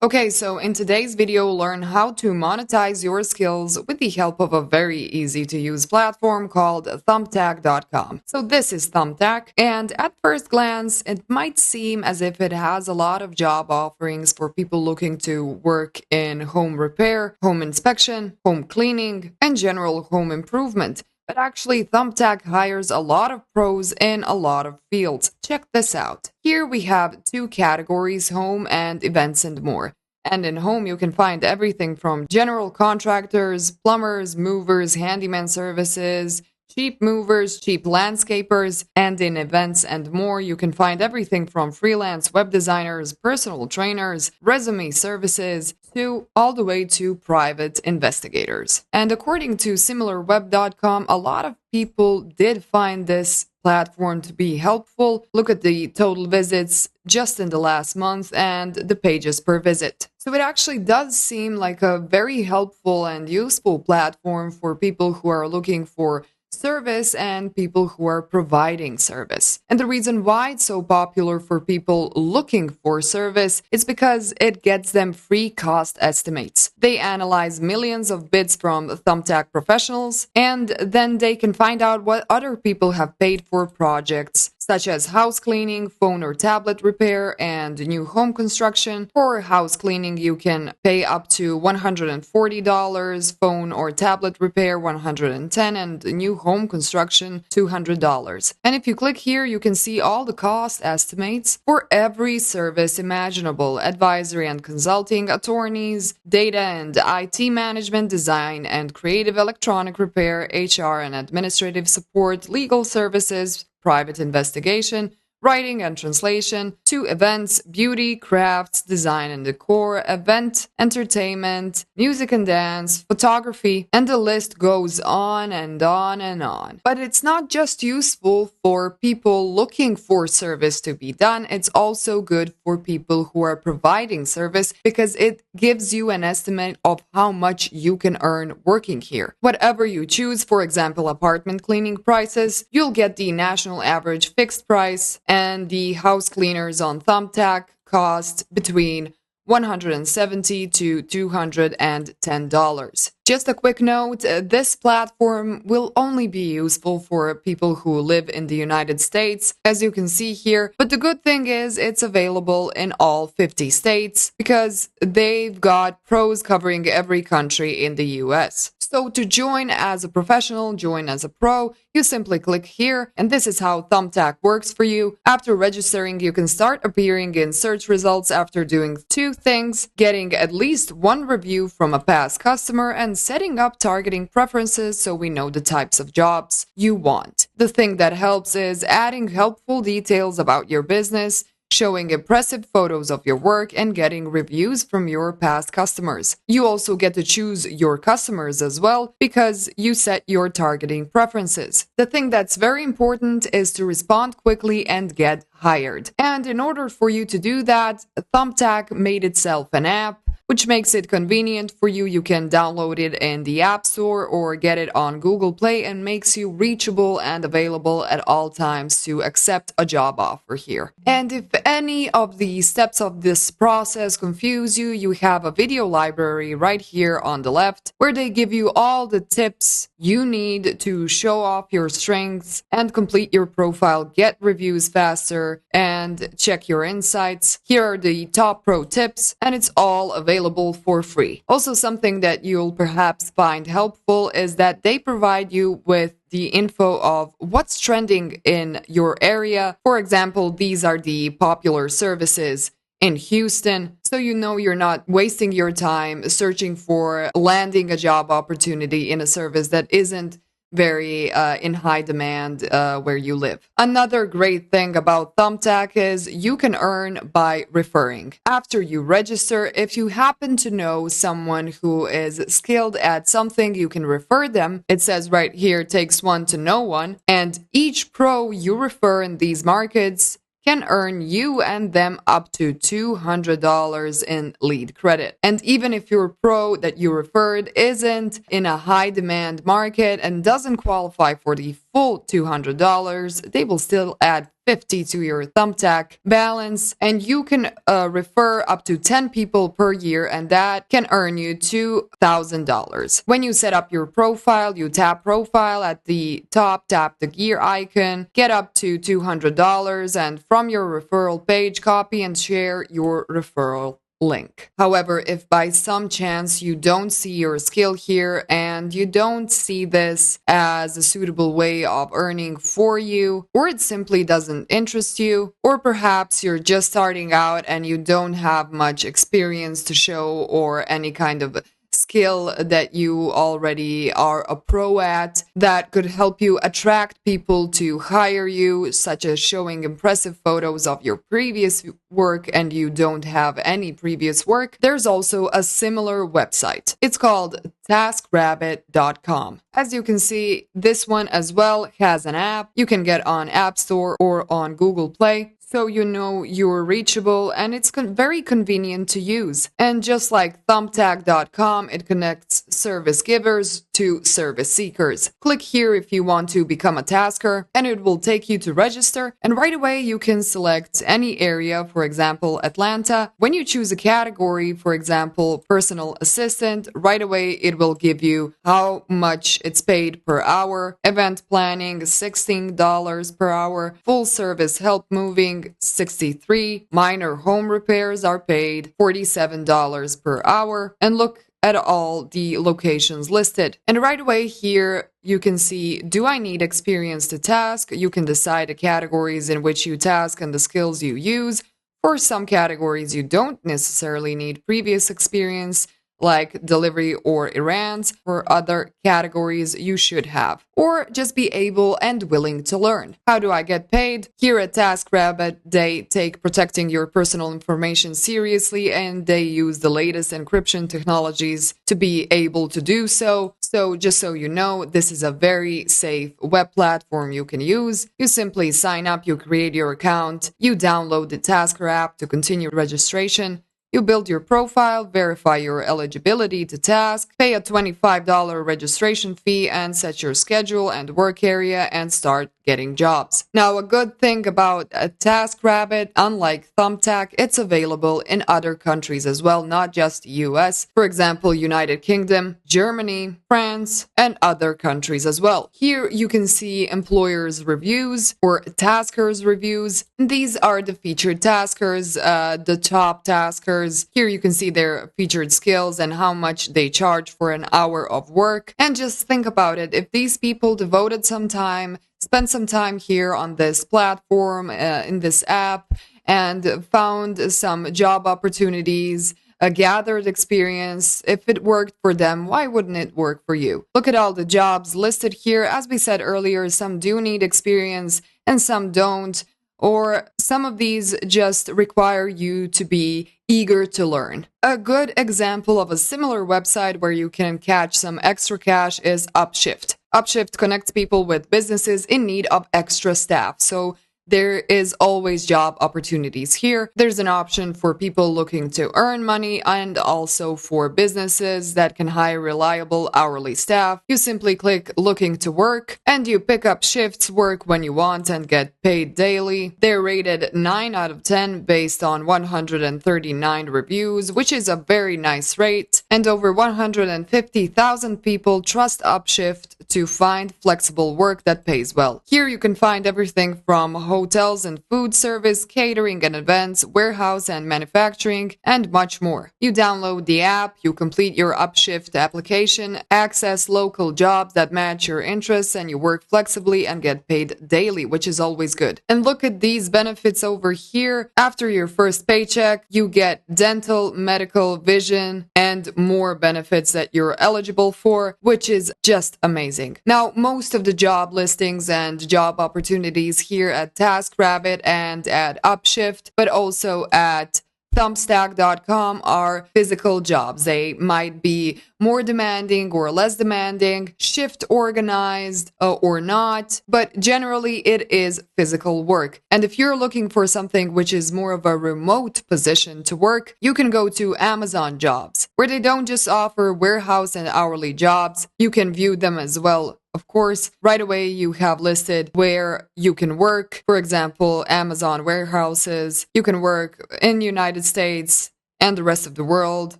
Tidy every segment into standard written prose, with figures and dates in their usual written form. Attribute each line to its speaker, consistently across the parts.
Speaker 1: Okay, so in today's video, learn how to monetize your skills with the help of a very easy to use platform called Thumbtack.com. So this is Thumbtack, and at first glance, it might seem as if it has a lot of job offerings for people looking to work in home repair, home inspection, home cleaning, and general home improvement. But actually, Thumbtack hires a lot of pros in a lot of fields. Check this out. Here we have two categories, home and events and more. And in home, you can find everything from general contractors, plumbers, movers, handyman services, cheap movers, cheap landscapers, and in events and more, you can find everything from freelance web designers, personal trainers, resume services, to all the way to private investigators. And according to similarweb.com, a lot of people did find this platform to be helpful. Look at the total visits just in the last month and the pages per visit. So it actually does seem like a very helpful and useful platform for people who are looking for service and people who are providing service. And the reason why it's so popular for people looking for service is because it gets them free cost estimates. They analyze millions of bids from Thumbtack professionals, and then they can find out what other people have paid for projects such as house cleaning, phone or tablet repair, and new home construction. For house cleaning, you can pay up to $140, phone or tablet repair $110, and new home construction $200. And if you click here, you can see all the cost estimates for every service imaginable: advisory and consulting, attorneys, data and IT management, design and creative, electronic repair, HR and administrative support, legal services, private investigation, writing and translation, to events, beauty, crafts, design and decor, event, entertainment, music and dance, photography, and the list goes on and on and on. But it's not just useful for people looking for service to be done, it's also good for people who are providing service because it gives you an estimate of how much you can earn working here. Whatever you choose, for example, apartment cleaning prices, you'll get the national average fixed price, and the house cleaners on Thumbtack cost between $170 to $210. Just a quick note, this platform will only be useful for people who live in the United States, as you can see here, but the good thing is it's available in all 50 states because they've got pros covering every country in the US. So to join as a professional, join as a pro, you simply click here, and this is how Thumbtack works for you. After registering, you can start appearing in search results after doing two things: getting at least one review from a past customer and setting up targeting preferences so we know the types of jobs you want. The thing that helps is adding helpful details about your business, showing impressive photos of your work, and getting reviews from your past customers. You also get to choose your customers as well because you set your targeting preferences. The thing that's very important is to respond quickly and get hired. And in order for you to do that, Thumbtack made itself an app, which makes it convenient for you. You can download it in the App Store or get it on Google Play, and makes you reachable and available at all times to accept a job offer here. And if any of the steps of this process confuse you, you have a video library right here on the left where they give you all the tips you need to show off your strengths and complete your profile, get reviews faster, and check your insights. Here are the top pro tips, and it's all available for free. Also, something that you'll perhaps find helpful is that they provide you with the info of what's trending in your area. For example, these are the popular services in Houston, so you know you're not wasting your time searching for landing a job opportunity in a service that isn't very in high demand where you live. Another great thing about Thumbtack is you can earn by referring. After you register, if you happen to know someone who is skilled at something, you can refer them. It says right here, takes one to know one, and each pro you refer in these markets can earn you and them up to $200 in lead credit. And even if your pro that you referred isn't in a high demand market and doesn't qualify for the full $200, they will still add 50 to your Thumbtack balance, and you can refer up to 10 people per year, and that can earn you $2,000. When you set up your profile, you tap profile at the top, tap the gear icon, get up to $200, and from your referral page, copy and share your referral link. However, if by some chance you don't see your skill here and you don't see this as a suitable way of earning for you, or it simply doesn't interest you, or perhaps you're just starting out and you don't have much experience to show or any kind of skill that you already are a pro at that could help you attract people to hire you, such as showing impressive photos of your previous work and you don't have any previous work, there's also a similar website. It's called taskrabbit.com. As you can see, this one as well has an app you can get on App Store or on Google Play. So you know you're reachable and it's very convenient to use. And just like Thumbtack.com, it connects service givers to service seekers. Click here if you want to become a tasker and it will take you to register. And right away you can select any area, for example, Atlanta. When you choose a category, for example, personal assistant, right away it will give you how much it's paid per hour. Event planning, $16 per hour. Full service help moving, $63. Minor home repairs are paid $47 per hour. And look at all the locations listed. And right away here, you can see, do I need experience to task? You can decide the categories in which you task and the skills you use. For some categories, you don't necessarily need previous experience, like delivery or errands. For other categories, you should have, or just be able and willing to learn. How do I get paid? Here at TaskRabbit, they take protecting your personal information seriously, and they use the latest encryption technologies to be able to do so. So just so you know, this is a very safe web platform you can use. You simply sign up, you create your account, you download the Tasker app to continue registration. You build your profile, verify your eligibility to task, pay a $25 registration fee, and set your schedule and work area and start getting jobs. Now, a good thing about TaskRabbit, unlike Thumbtack, it's available in other countries as well, not just US. For example, United Kingdom, Germany, France, and other countries as well. Here you can see employers' reviews or taskers' reviews. These are the featured taskers, the top taskers. Here you can see their featured skills and how much they charge for an hour of work. And just think about it. If these people devoted some time, spent some time here on this platform, in this app, and found some job opportunities, gathered experience, if it worked for them, why wouldn't it work for you? Look at all the jobs listed here. As we said earlier, some do need experience and some don't. Or some of these just require you to be eager to learn. A good example of a similar website where you can catch some extra cash is Upshift. Upshift connects people with businesses in need of extra staff. So there is always job opportunities here. There's an option for people looking to earn money and also for businesses that can hire reliable hourly staff. You simply click looking to work and you pick up shifts, work when you want, and get paid daily. They're rated 9 out of 10 based on 139 reviews, which is a very nice rate. And over 150,000 people trust Upshift to find flexible work that pays well. Here you can find everything from hotels and food service, catering and events, warehouse and manufacturing, and much more. You download the app, you complete your Upshift application, access local jobs that match your interests, and you work flexibly and get paid daily, which is always good. And look at these benefits over here. After your first paycheck, you get dental, medical, vision, and more benefits that you're eligible for, which is just amazing. Now, most of the job listings and job opportunities here at TaskRabbit and at Upshift, but also at Thumbtack.com are physical jobs. They might be more demanding or less demanding, shift organized or not, but generally it is physical work. And if you're looking for something which is more of a remote position to work, you can go to Amazon Jobs, where they don't just offer warehouse and hourly jobs. You can view them as well of course, right away you have listed where you can work. For example, Amazon warehouses. You can work in United States and the rest of the world,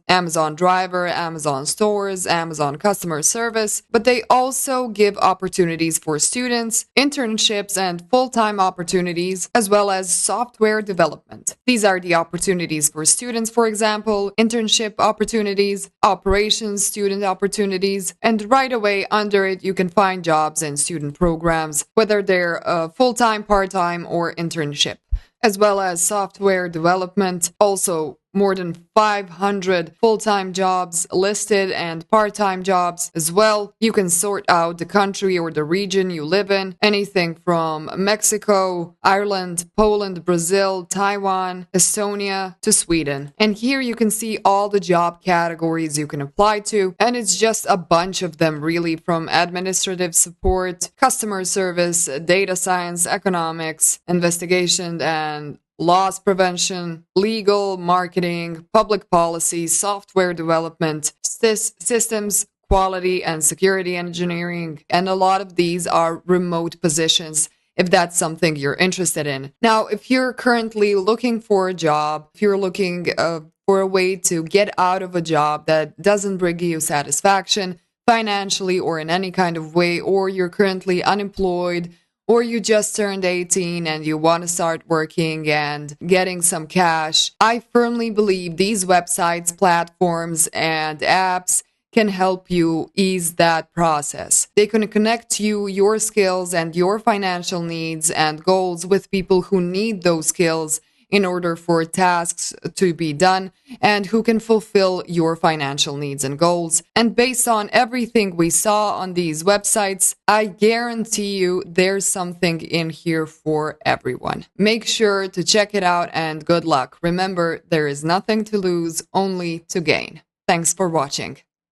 Speaker 1: Amazon driver, Amazon stores, Amazon customer service, but they also give opportunities for students, internships, and full-time opportunities, as well as software development. These are the opportunities for students, for example, internship opportunities, operations student opportunities, and right away under it you can find jobs in student programs, whether they're full-time, part-time, or internship, as well as software development. Also, more than 500 full-time jobs listed and part-time jobs as well. You can sort out the country or the region you live in, anything from Mexico, Ireland, Poland, Brazil, Taiwan, Estonia to Sweden. And here you can see all the job categories you can apply to, and it's just a bunch of them really, from administrative support, customer service, data science, economics, investigation and loss prevention, legal, marketing, public policy, software development, systems, quality and security engineering. And a lot of these are remote positions if that's something you're interested in. Now, if you're currently looking for a job, if you're looking for a way to get out of a job that doesn't bring you satisfaction financially or in any kind of way, or you're currently unemployed, or you just turned 18 and you want to start working and getting some cash, I firmly believe these websites, platforms, and apps can help you ease that process. They can connect you, your skills, and your financial needs and goals with people who need those skills in order for tasks to be done and who can fulfill your financial needs and goals. And based on everything we saw on these websites, I guarantee you there's something in here for everyone. Make sure to check it out and good luck. Remember, there is nothing to lose, only to gain. Thanks for watching.